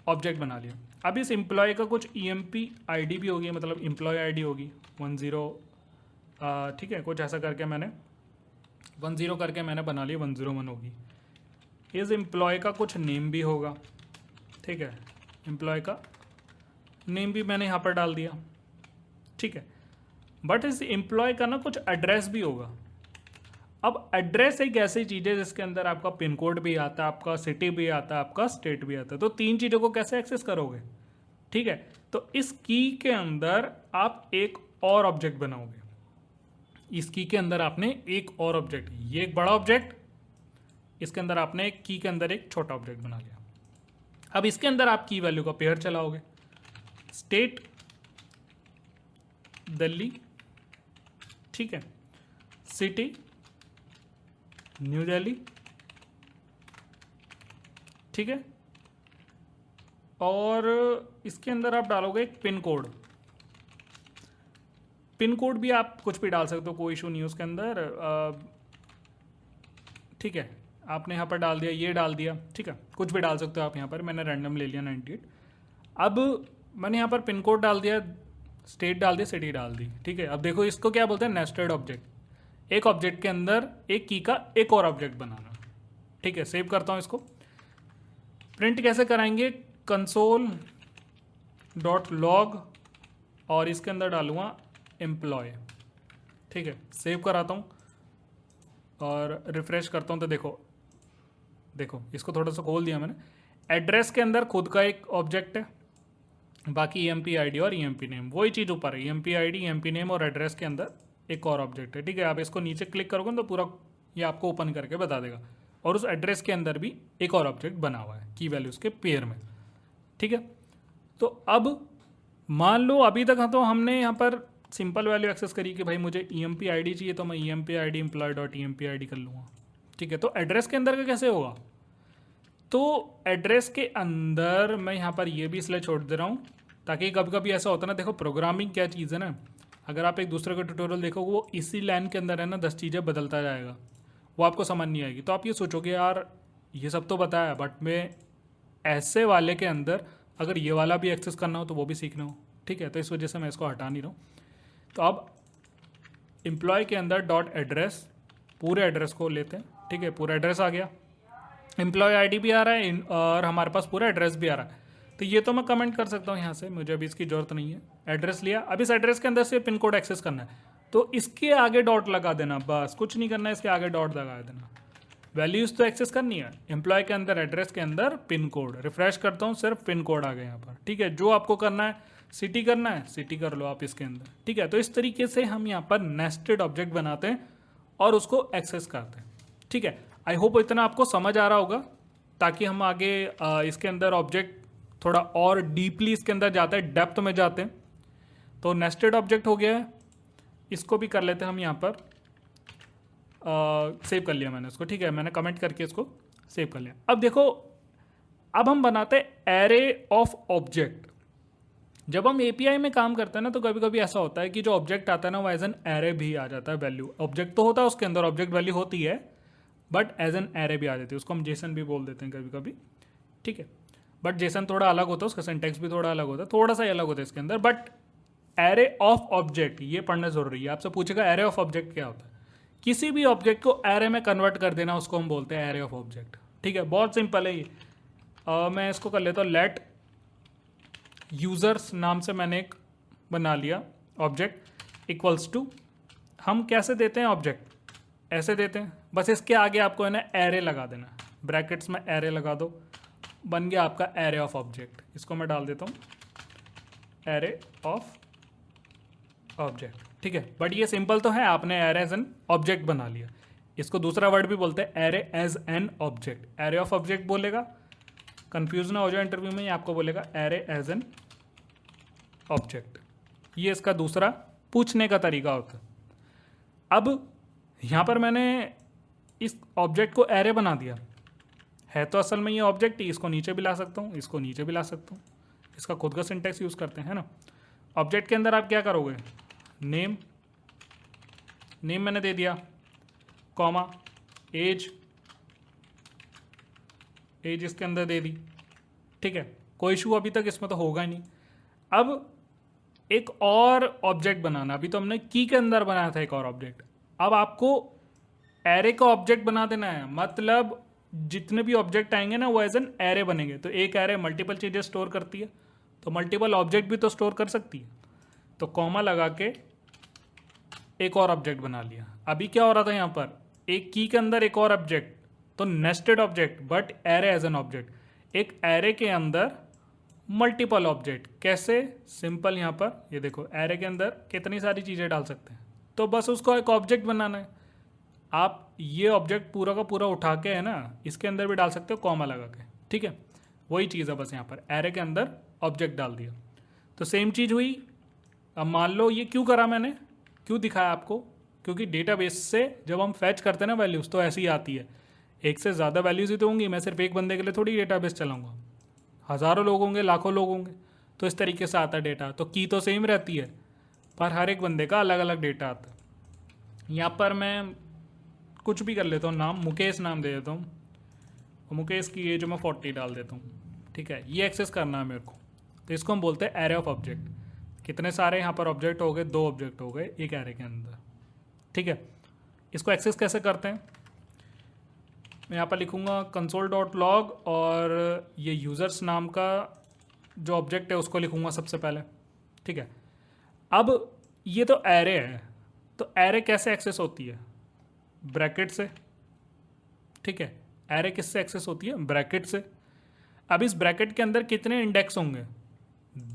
ऑब्जेक्ट बना लिया। अब इस एम्प्लॉय का कुछ EMP ID भी होगी, मतलब एम्प्लॉय ID होगी 10, ठीक है, कुछ ऐसा करके मैंने 10 करके मैंने बना लिया, 101 होगी। इस एम्प्लॉय का कुछ नेम भी होगा, ठीक है, एम्प्लॉय का नेम भी मैंने यहाँ पर डाल दिया, ठीक है। बट इस एम्प्लॉय का ना कुछ एड्रेस भी होगा। अब एड्रेस एक ऐसी चीज़ है जिसके अंदर आपका पिन कोड भी आता है, आपका सिटी भी आता है, आपका स्टेट भी आता है। तो तीन चीज़ों को कैसे एक्सेस करोगे, ठीक है। तो इस की के अंदर आप एक और ऑब्जेक्ट बनाओगे। इस की के अंदर आपने एक और ऑब्जेक्ट, ये एक बड़ा ऑब्जेक्ट, इसके अंदर आपने एक की के अंदर एक छोटा ऑब्जेक्ट बना लिया। अब इसके अंदर आप की वैल्यू का पेयर चलाओगे, स्टेट दिल्ली, ठीक है, सिटी न्यू दिल्ली, ठीक है, और इसके अंदर आप डालोगे एक पिन कोड। पिन कोड भी आप कुछ भी डाल सकते हो, कोई इशू नहीं है उसके अंदर, ठीक है। आपने यहाँ पर डाल दिया, ये डाल दिया, ठीक है, कुछ भी डाल सकते हो आप यहाँ पर, मैंने रैंडम ले लिया 98। अब मैंने यहाँ पर पिन कोड डाल दिया, स्टेट डाल दिया, सिटी डाल दी, ठीक है। अब देखो इसको क्या बोलते हैं, नेस्टेड ऑब्जेक्ट। एक ऑब्जेक्ट के अंदर एक की का एक और ऑब्जेक्ट बनाना, ठीक है। सेव करता हूँ इसको। प्रिंट कैसे कराएंगे, कंसोल डॉट लॉग, और इसके अंदर डालूंगा एम्प्लॉय, ठीक है। सेव कराता हूँ और रिफ्रेश करता हूँ, तो देखो देखो इसको थोड़ा सा खोल दिया मैंने। एड्रेस के अंदर खुद का एक ऑब्जेक्ट है, बाकी EMP ID और EMP नेम, वही चीज़ ऊपर है, EMP ID EMP नेम, और एड्रेस के अंदर एक और ऑब्जेक्ट है, ठीक है। आप इसको नीचे क्लिक करोगे तो पूरा ये आपको ओपन करके बता देगा, और उस एड्रेस के अंदर भी एक और ऑब्जेक्ट बना हुआ है की वैल्यूज़ के पेयर में, ठीक है। तो अब मान लो अभी तक तो हमने यहाँ पर सिंपल वैल्यू एक्सेस करी कि भाई मुझे EMP ID चाहिए, तो मैं EMP ID employ dot EMP ID कर लूँगा, ठीक है। तो एड्रेस के अंदर का कैसे होगा, तो एड्रेस के अंदर मैं यहाँ पर ये भी इसलिए छोड़ दे रहा हूँ ताकि कभी कभी ऐसा होता है ना, देखो प्रोग्रामिंग क्या चीज़ है ना, अगर आप एक दूसरे का ट्यूटोरियल देखोगे वो इसी लाइन के अंदर है ना 10 चीज़ें बदलता जाएगा, वो आपको समझ नहीं आएगी। तो आप ये सोचोगे यार ये सब तो बताया, बट मैं ऐसे वाले के अंदर अगर ये वाला भी एक्सेस करना हो तो वो भी सीखना हो, ठीक है। तो इस वजह से मैं इसको हटा नहीं रहा हूँ। तो अब एम्प्लॉय के अंदर डॉट एड्रेस, पूरे एड्रेस को लेते हैं, ठीक है। पूरा एड्रेस आ गया, एम्प्लॉय आईडी भी आ रहा है और हमारे पास पूरा एड्रेस भी आ रहा है। तो ये तो मैं कमेंट कर सकता हूँ यहाँ से, मुझे अभी इसकी ज़रूरत नहीं है। एड्रेस लिया, अब इस एड्रेस के अंदर से पिन कोड एक्सेस करना है, तो इसके आगे डॉट लगा देना, बस कुछ नहीं करना है, इसके आगे डॉट लगा देना। वैल्यूज़ तो एक्सेस करनी है, एम्प्लॉय के अंदर एड्रेस के अंदर पिन कोड। रिफ्रेश करता हूँ, सिर्फ पिन कोड आ गया यहाँ पर, ठीक है। जो आपको करना है, सिटी करना है, सिटी कर लो आप इसके अंदर, ठीक है। तो इस तरीके से हम यहाँ पर नेस्टेड ऑब्जेक्ट बनाते हैं और उसको एक्सेस करते हैं, ठीक है। आई होप इतना आपको समझ आ रहा होगा, ताकि हम आगे इसके अंदर ऑब्जेक्ट थोड़ा और डीपली इसके अंदर जाते हैं, डेप्थ में जाते हैं। तो नेस्टेड ऑब्जेक्ट हो गया है, इसको भी कर लेते हैं हम यहाँ पर। सेव कर लिया मैंने इसको, ठीक है। मैंने कमेंट करके इसको सेव कर लिया। अब देखो, अब हम बनाते हैं एरे ऑफ ऑब्जेक्ट। जब हम एपीआई में काम करते हैं ना, तो कभी कभी ऐसा होता है कि जो ऑब्जेक्ट आता है ना, वो एज एन एरे भी आ जाता है। वैल्यू ऑब्जेक्ट तो होता है, उसके अंदर ऑब्जेक्ट वैल्यू होती है, बट एज एन एरे भी आ जाती है। उसको हम जेसन भी बोल देते हैं कभी कभी, ठीक है। बट जेसन थोड़ा अलग होता है, उसका सिंटैक्स भी थोड़ा अलग होता है, थोड़ा सा ही अलग होता है इसके अंदर। बट एरे ऑफ ऑब्जेक्ट ये पढ़ना जरूरी है। आपसे पूछेगा एरे ऑफ ऑब्जेक्ट क्या होता है। किसी भी ऑब्जेक्ट को एरे में कन्वर्ट कर देना, उसको हम बोलते हैं एरे ऑफ ऑब्जेक्ट, ठीक है। बहुत सिंपल है ये। मैं इसको कर लेता हूँ लेट यूजर्स नाम से मैंने एक बना लिया ऑब्जेक्ट, इक्वल्स टू, हम कैसे देते हैं ऑब्जेक्ट, ऐसे देते हैं। बस इसके आगे आपको है ना एरे लगा देना, ब्रैकेट्स में एरे लगा दो, बन गया आपका एरे ऑफ ऑब्जेक्ट। इसको मैं डाल देता हूँ एरे ऑफ ऑब्जेक्ट, ठीक है। बट ये सिंपल तो है, आपने एरे एज एन ऑब्जेक्ट बना लिया। इसको दूसरा वर्ड भी बोलते हैं array as an object. Array of object बोलेगा, कंफ्यूज ना हो जाए इंटरव्यू में, आपको बोलेगा एरे एज एन ऑब्जेक्ट। ये इसका दूसरा पूछने का तरीका होता है। अब यहाँ पर मैंने इस ऑब्जेक्ट को एरे बना दिया है, तो असल में ये ऑब्जेक्ट ही, इसको नीचे भी ला सकता हूँ, इसको नीचे भी ला सकता हूँ। इसका खुद का सिंटैक्स यूज़ करते हैं, है ना। ऑब्जेक्ट के अंदर आप क्या करोगे, नेम, नेम मैंने दे दिया, कॉमा, एज, एज इसके अंदर दे दी, ठीक है। कोई इशू अभी तक इसमें तो होगा ही नहीं। अब एक और ऑब्जेक्ट बनाना, अभी तो हमने की के अंदर बनाया था एक और ऑब्जेक्ट, अब आपको एरे का ऑब्जेक्ट बना देना है। मतलब जितने भी ऑब्जेक्ट आएंगे ना, वो एज एन एरे बनेंगे। तो एक एरे मल्टीपल चीज़ें स्टोर करती है, तो मल्टीपल ऑब्जेक्ट भी तो स्टोर कर सकती है। तो कॉमा लगा के एक और ऑब्जेक्ट बना लिया। अभी क्या हो रहा था यहाँ पर, एक की के अंदर एक और ऑब्जेक्ट, तो nested object but array as an object. एक एरे के अंदर मल्टीपल ऑब्जेक्ट, कैसे, सिंपल। यहाँ पर ये देखो, एरे के अंदर कितनी सारी चीज़ें डाल सकते हैं, तो बस उसको एक ऑब्जेक्ट बनाना है। आप ये ऑब्जेक्ट पूरा का पूरा उठा के है ना, इसके अंदर भी डाल सकते हो कॉमा लगा के, ठीक है। वही चीज़ है, बस यहाँ पर एरे के अंदर ऑब्जेक्ट डाल दिया, तो सेम चीज़ हुई। अब मान लो ये क्यों करा मैंने, क्यों दिखाया आपको, क्योंकि डेटाबेस से जब हम फैच करते हैं ना वैल्यूज़, तो ऐसी ही आती है। एक से ज़्यादा वैल्यूज़ ही तो होंगी, मैं सिर्फ एक बंदे के लिए थोड़ी डेटाबेस चलाऊंगा, हज़ारों लोग होंगे, लाखों लोग होंगे, तो इस तरीके से आता है डेटा। तो की तो सेम रहती है, पर हर एक बंदे का अलग अलग डेटा आता है। यहाँ पर मैं कुछ भी कर लेता हूँ, नाम मुकेश नाम दे देता हूँ, मुकेश की एज में 40 डाल देता हूँ, ठीक है। ये एक्सेस करना है मेरे को, तो इसको हम बोलते हैं एरे ऑफ ऑब्जेक्ट। कितने सारे यहाँ पर ऑब्जेक्ट हो गए, 2 ऑब्जेक्ट हो गए एक एरे के अंदर, ठीक है। इसको एक्सेस कैसे करते हैं, मैं यहाँ पर लिखूँगा console.log और ये यूज़र्स नाम का जो ऑब्जेक्ट है उसको लिखूँगा सबसे पहले, ठीक है। अब ये तो एरे है, तो एरे कैसे एक्सेस होती है, ब्रैकेट से, ठीक है। एरे किससे एक्सेस होती है, ब्रैकेट से। अब इस ब्रैकेट के अंदर कितने इंडेक्स होंगे,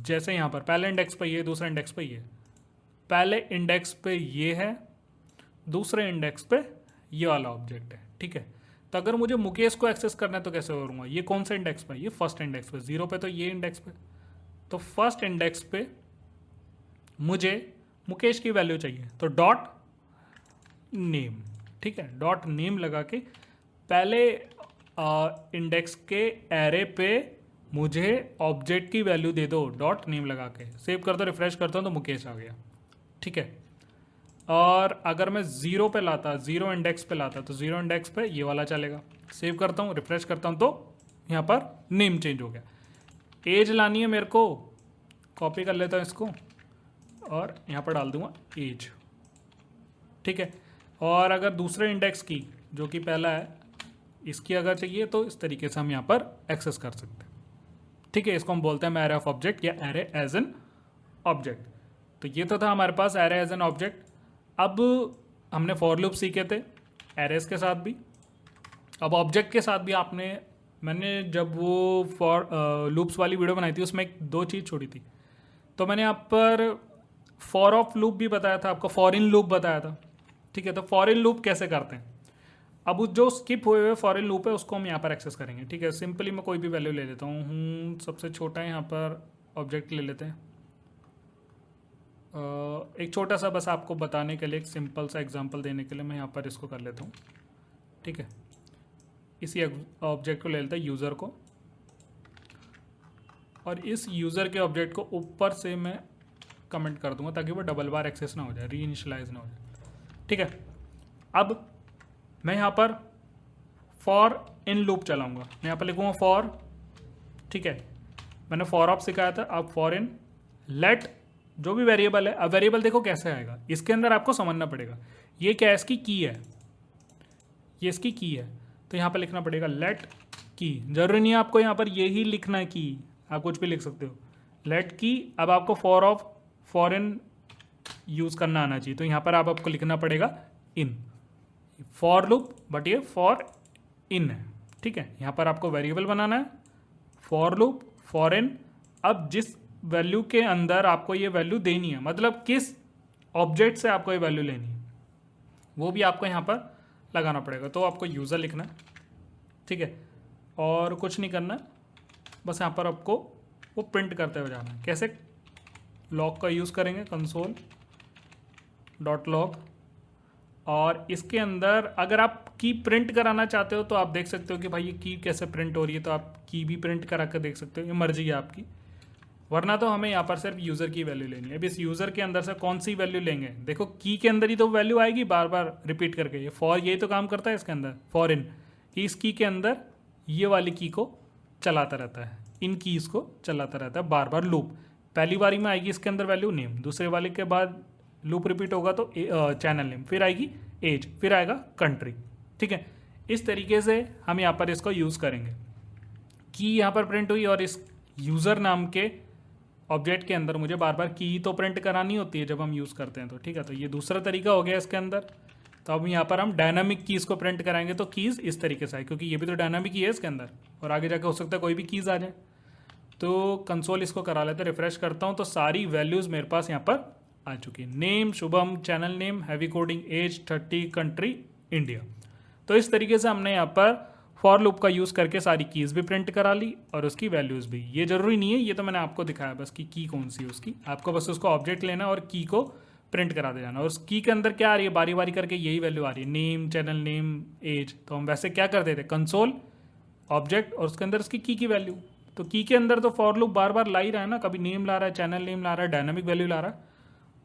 जैसे यहाँ पर पहले इंडेक्स पे ये, दूसरे इंडेक्स पे ये, पहले इंडेक्स पे ये है, दूसरे इंडेक्स पे ये वाला ऑब्जेक्ट है, ठीक है। तो अगर मुझे मुकेश को एक्सेस करना है तो कैसे करूँगा, ये कौन से इंडेक्स पे, ये फर्स्ट इंडेक्स पे, 0 पे तो ये इंडेक्स पे, तो फर्स्ट इंडेक्स पे मुझे मुकेश की वैल्यू चाहिए, तो डॉट नेम, ठीक है। डॉट नेम लगा के पहले इंडेक्स के एरे पे मुझे ऑब्जेक्ट की वैल्यू दे दो, डॉट नेम लगा के सेव कर दो, रिफ्रेश करता हूँ तो मुकेश आ गया, ठीक है। और अगर मैं 0 पे लाता, 0 इंडेक्स पे लाता, तो 0 इंडेक्स पे ये वाला चलेगा। सेव करता हूँ, रिफ्रेश करता हूँ तो यहाँ पर नेम चेंज हो गया। एज लानी है मेरे को, कॉपी कर लेता हूँ इसको और यहाँ पर डाल दूंगा एज, ठीक है। और अगर दूसरे इंडेक्स की जो कि पहला है इसकी अगर चाहिए तो इस तरीके से हम यहाँ पर एक्सेस कर सकते हैं, ठीक है। इसको हम बोलते हैं एरे ऑफ ऑब्जेक्ट या एरे एज एन ऑब्जेक्ट। तो ये तो था हमारे पास एरे एज एन ऑब्जेक्ट। अब हमने फॉर लूप सीखे थे एरेज के साथ भी, अब ऑब्जेक्ट के साथ भी मैंने जब वो फॉर लूप्स वाली वीडियो बनाई थी उसमें एक दो चीज़ छोड़ी थी। तो मैंने यहाँ पर फॉर ऑफ लूप भी बताया था आपको, फॉर इन लूप बताया था, ठीक है। तो फॉर इन लूप कैसे करते हैं, अब जो स्किप हुए हुए फॉर इन लूप है उसको हम यहाँ पर एक्सेस करेंगे, ठीक है। सिंपली मैं कोई भी वैल्यू ले लेता हूँ, सबसे छोटा है यहाँ पर ऑब्जेक्ट ले लेते हैं। एक छोटा सा बस आपको बताने के लिए, एक सिंपल सा एग्जांपल देने के लिए मैं यहाँ पर इसको कर लेता हूँ, ठीक है। इसी ऑब्जेक्ट को ले लेते हैं यूज़र को, और इस यूज़र के ऑब्जेक्ट को ऊपर से मैं कमेंट कर दूंगा ताकि वो डबल बार एक्सेस ना हो जाए, री इनिशियलाइज ना हो जाए, ठीक है। अब मैं यहाँ पर फॉर इन लूप चलाऊंगा, मैं यहाँ पर लिखूँगा फॉर, ठीक है। मैंने फॉर ऑफ सिखाया था, अब फॉर इन लेट जो भी वेरिएबल है। अब वेरिएबल देखो कैसे आएगा, इसके अंदर आपको समझना पड़ेगा ये क्या है, इसकी की है, ये इसकी की है। तो यहाँ पर लिखना पड़ेगा लेट की, जरूरी नहीं है आपको यहाँ पर यही लिखना है की, आप कुछ भी लिख सकते हो, लेट की। अब आपको for of for in use करना आना चाहिए, तो यहाँ पर आपको लिखना पड़ेगा इन, फॉर लूप बट ये फॉर इन है, ठीक है। यहाँ पर आपको वेरिएबल बनाना है, फॉर लूप फॉर इन। अब जिस वैल्यू के अंदर आपको ये वैल्यू देनी है, मतलब किस ऑब्जेक्ट से आपको ये वैल्यू लेनी है, वो भी आपको यहाँ पर लगाना पड़ेगा। तो आपको यूज़र लिखना है, ठीक है, और कुछ नहीं करना, बस यहाँ पर आपको वो प्रिंट करते हुए जाना है। कैसे, लॉग का यूज़ करेंगे, कंसोल डॉट लॉग, और इसके अंदर अगर आप की प्रिंट कराना चाहते हो तो आप देख सकते हो कि भाई ये की कैसे प्रिंट हो रही है, तो आप की भी प्रिंट करा कर देख सकते हो, ये मर्जी है आपकी। वरना तो हमें यहाँ पर सिर्फ यूज़र की वैल्यू लेनी है। अब इस यूज़र के अंदर से कौन सी वैल्यू लेंगे, देखो की के अंदर ही तो वैल्यू आएगी बार बार रिपीट करके, ये फॉर यही तो काम करता है इसके अंदर, फॉर इन कि इस की के अंदर ये वाली की को चलाता रहता है, इन कीज़ को चलाता रहता है बार बार लूप। पहली बारी में आएगी इसके अंदर वैल्यू नेम, दूसरे वाले के बाद लूप रिपीट होगा तो चैनल नेम, फिर आएगी एज, फिर आएगा कंट्री, ठीक है। इस तरीके से हम यहाँ पर इसको यूज़ करेंगे। की यहाँ पर प्रिंट हुई और इस यूज़र नाम के ऑब्जेक्ट के अंदर मुझे बार बार की तो प्रिंट करानी होती है जब हम यूज़ करते हैं, तो ठीक है। तो ये दूसरा तरीका हो गया इसके अंदर। तो अब यहाँ पर हम डायनामिक कीज़ को प्रिंट कराएंगे, तो कीज़ इस तरीके से आए, क्योंकि ये भी तो डायनामिक ही है इसके अंदर, और आगे जाके हो सकता है कोई भी कीज़ आ जाए। तो कंसोल इसको करा लेते, रिफ्रेश करता हूँ तो सारी वैल्यूज़ मेरे पास यहाँ पर आ चुकी है, name Shubham, channel name, heavy coding, age 30, country India. तो इस तरीके से हमने यहाँ पर फॉर लूप का यूज़ करके सारी कीज़ भी प्रिंट करा ली और उसकी वैल्यूज़ भी। ये ज़रूरी नहीं है, ये तो मैंने आपको दिखाया बस कि की कौन सी है उसकी, आपको बस उसको ऑब्जेक्ट लेना और की को प्रिंट करा दे जाना। और उस की के अंदर क्या आ रही है, बारी बारी करके यही वैल्यू आ रही है, नेम, चैनल नेम, एज। तो हम वैसे क्या करते थे, कंसोल ऑब्जेक्ट और उसके अंदर उसकी की वैल्यू। तो की के अंदर तो फॉर लूप बार बार ला ही रहा है ना, कभी नेम ला रहा है, चैनल नेम ला रहा है, डायनामिक वैल्यू ला रहा है,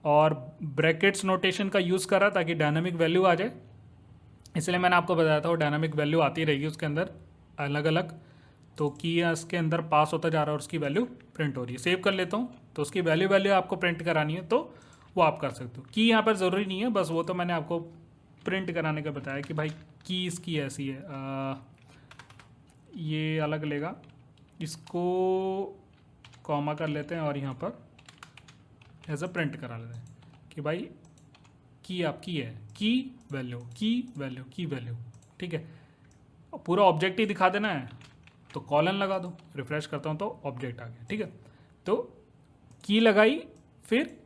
और ब्रैकेट्स नोटेशन का यूज़ करा ताकि डायनामिक वैल्यू आ जाए। इसलिए मैंने आपको बताया था वो डायनामिक वैल्यू आती रहेगी उसके अंदर अलग अलग। तो की इसके अंदर पास होता जा रहा है और उसकी वैल्यू प्रिंट हो रही है। सेव कर लेता हूँ, तो उसकी वैल्यू आपको प्रिंट करानी है तो वो आप कर सकते हो। की यहाँ पर ज़रूरी नहीं है, बस वो तो मैंने आपको प्रिंट कराने का बताया कि भाई की इसकी ऐसी है, ये अलग लेगा, इसको कॉमा कर लेते हैं और यहाँ पर ऐसा प्रिंट करा लेते हैं कि भाई की आपकी है, की वैल्यू, की वैल्यू, की वैल्यू, ठीक है। पूरा ऑब्जेक्ट ही दिखा देना है तो कॉलन लगा दो, रिफ्रेश करता हूँ तो ऑब्जेक्ट आ गया, ठीक है। तो की लगाई फिर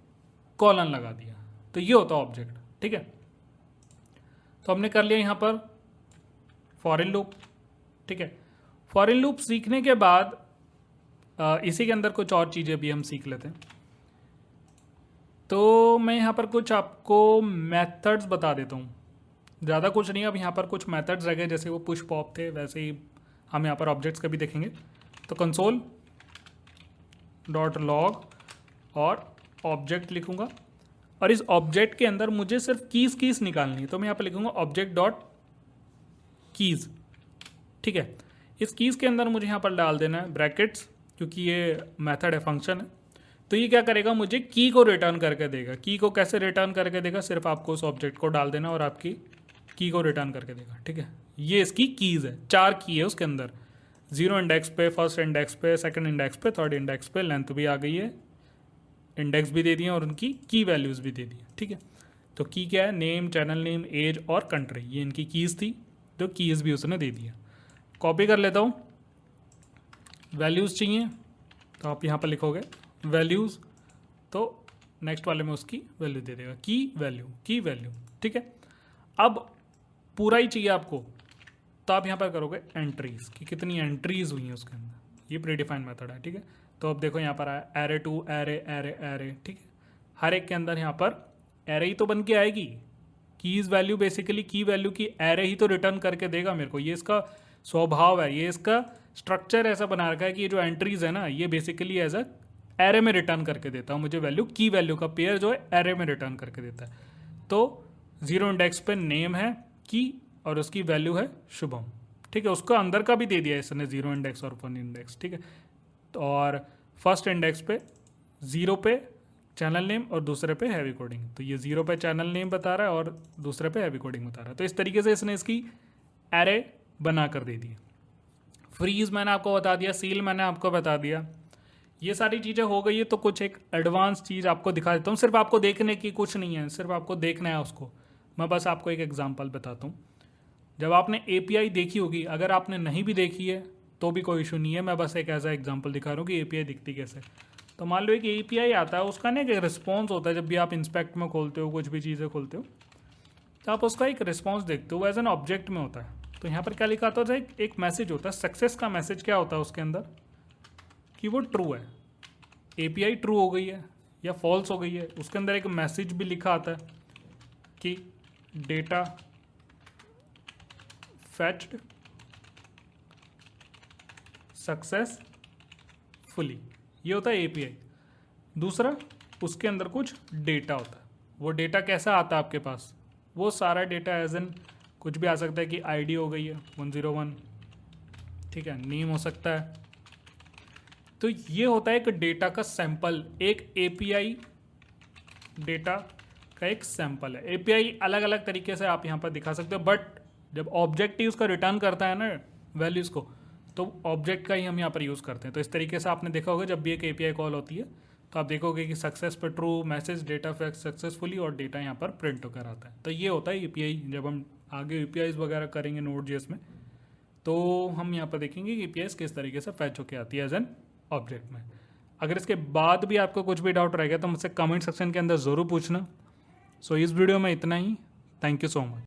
कॉलन लगा दिया, तो ये होता है ऑब्जेक्ट, ठीक है। तो हमने कर लिया यहाँ पर फॉर इन लूप, ठीक है। फॉर इन लूप सीखने के बाद इसी के अंदर कुछ और चीज़ें भी हम सीख लेते हैं। तो मैं यहाँ पर कुछ आपको मेथड्स बता देता हूँ, ज़्यादा कुछ नहीं। अब यहाँ पर कुछ मेथड्स रह गए, जैसे वो पुश पॉप थे वैसे ही हम यहाँ पर ऑब्जेक्ट्स का भी देखेंगे। तो कंसोल डॉट लॉग और ऑब्जेक्ट लिखूँगा, और इस ऑब्जेक्ट के अंदर मुझे सिर्फ कीज़ निकालनी है, तो मैं यहाँ पर लिखूँगा ऑब्जेक्ट डॉट कीज़, ठीक है। इस कीज़ के अंदर मुझे यहाँ पर डाल देना है ब्रैकेट्स, क्योंकि ये मेथड है, फंक्शन है। तो ये क्या करेगा, मुझे की को रिटर्न करके देगा। की को कैसे रिटर्न करके देगा, सिर्फ आपको उस ऑब्जेक्ट को डाल देना और आपकी की को रिटर्न करके देगा। ठीक है, ये इसकी कीज़ है, 4 की है उसके अंदर, 0 इंडेक्स पे, फर्स्ट इंडेक्स पे, सेकंड इंडेक्स पे, थर्ड इंडेक्स पे, लेंथ भी आ गई है, इंडेक्स भी दे दिए और उनकी की वैल्यूज़ भी दे दी। ठीक है, तो की क्या है, नेम, चैनल नेम, एज और कंट्री, ये इनकी कीज़ थी, तो कीज़ भी उसने दे दिया। कॉपी कर लेता हूँ, वैल्यूज़ चाहिए तो आप यहाँ पर लिखोगे वैल्यूज़, तो नेक्स्ट वाले में उसकी वैल्यू दे देगा, की वैल्यू। ठीक है, अब पूरा ही चाहिए आपको, तो आप यहाँ पर करोगे एंट्रीज कि कितनी एंट्रीज हुई हैं उसके अंदर, ये प्रीडिफाइंड मेथड है। ठीक है, तो अब देखो यहाँ पर आया array to array array array. ठीक है, हर एक के अंदर यहाँ पर एरे ही तो बन के आएगी, कीज वैल्यू बेसिकली की वैल्यू की एरे ही तो रिटर्न करके देगा मेरे को, ये इसका स्वभाव है, ये इसका स्ट्रक्चर ऐसा बना रखा है कि ये जो एंट्रीज है ना, ये बेसिकली एज अ एरे में रिटर्न करके देता हूँ मुझे वैल्यू, की वैल्यू का पेयर जो है एरे में रिटर्न करके देता है। तो 0 इंडेक्स पे नेम है की और उसकी वैल्यू है शुभम। ठीक है, उसका अंदर का भी दे दिया इसने 0 इंडेक्स और 1 इंडेक्स। ठीक है, तो और फर्स्ट इंडेक्स पे 0 पे चैनल नेम और दूसरे पे हैवी कोडिंग, तो ये 0 पे चैनल नेम बता रहा है और दूसरे पे हैवी कोडिंग बता रहा है। तो इस तरीके से इसने इसकी एरे बना कर दे दी। फ्रीज मैंने आपको बता दिया, सील मैंने आपको बता दिया, ये सारी चीज़ें हो गई है। तो कुछ एक एडवांस चीज़ आपको दिखा देता हूँ, सिर्फ आपको देखने की, कुछ नहीं है, सिर्फ आपको देखना है उसको। मैं बस आपको एक एग्जांपल बताता हूँ। जब आपने API देखी होगी, अगर आपने नहीं भी देखी है तो भी कोई इशू नहीं है, मैं बस एक ऐसा एग्जांपल दिखा रहा हूँ कि API दिखती कैसे। तो मान लो एक API आता है, उसका ना एक रिस्पॉन्स होता है, जब भी आप इंस्पेक्ट में खोलते हो, कुछ भी चीज़ें खोलते हो, तो आप उसका एक रिस्पॉन्स देखते हो, एज एन ऑब्जेक्ट में होता है। तो यहाँ पर क्या लिखा होता है, एक मैसेज होता है, सक्सेस का मैसेज क्या होता है उसके अंदर, कि वो ट्रू है, API ट्रू हो गई है या फॉल्स हो गई है। उसके अंदर एक मैसेज भी लिखा आता है कि डेटा फेच्ड सक्सेसफुली, ये होता है API। दूसरा, उसके अंदर कुछ डेटा होता है, वो डेटा कैसा आता है आपके पास, वो सारा डेटा एज एन कुछ भी आ सकता है कि ID हो गई है 101, ठीक है, नेम हो सकता है। तो ये होता है एक डेटा का सैंपल, एक API डेटा का एक सैंपल है। API अलग अलग तरीके से आप यहाँ पर दिखा सकते हो, बट जब ऑब्जेक्ट ही उसका रिटर्न करता है ना वैल्यूज़ को, तो ऑब्जेक्ट का ही हम यहाँ पर यूज़ करते हैं। तो इस तरीके से आपने देखा होगा, जब भी एक API कॉल होती है तो आप देखोगे कि सक्सेस पर true, message data fact successfully, और डेटा यहाँ पर प्रिंट होकर आता है। तो ये होता है API। जब हम आगे APIs वगैरह करेंगे Node.js में, तो हम यहाँ पर देखेंगे कि APIs किस तरीके से फैच होकर आती है एज एन ऑब्जेक्ट में। अगर इसके बाद भी आपको कुछ भी डाउट रहेगा तो मुझसे कमेंट सेक्शन के अंदर ज़रूर पूछना। सो इस वीडियो में इतना ही। Thank you so much.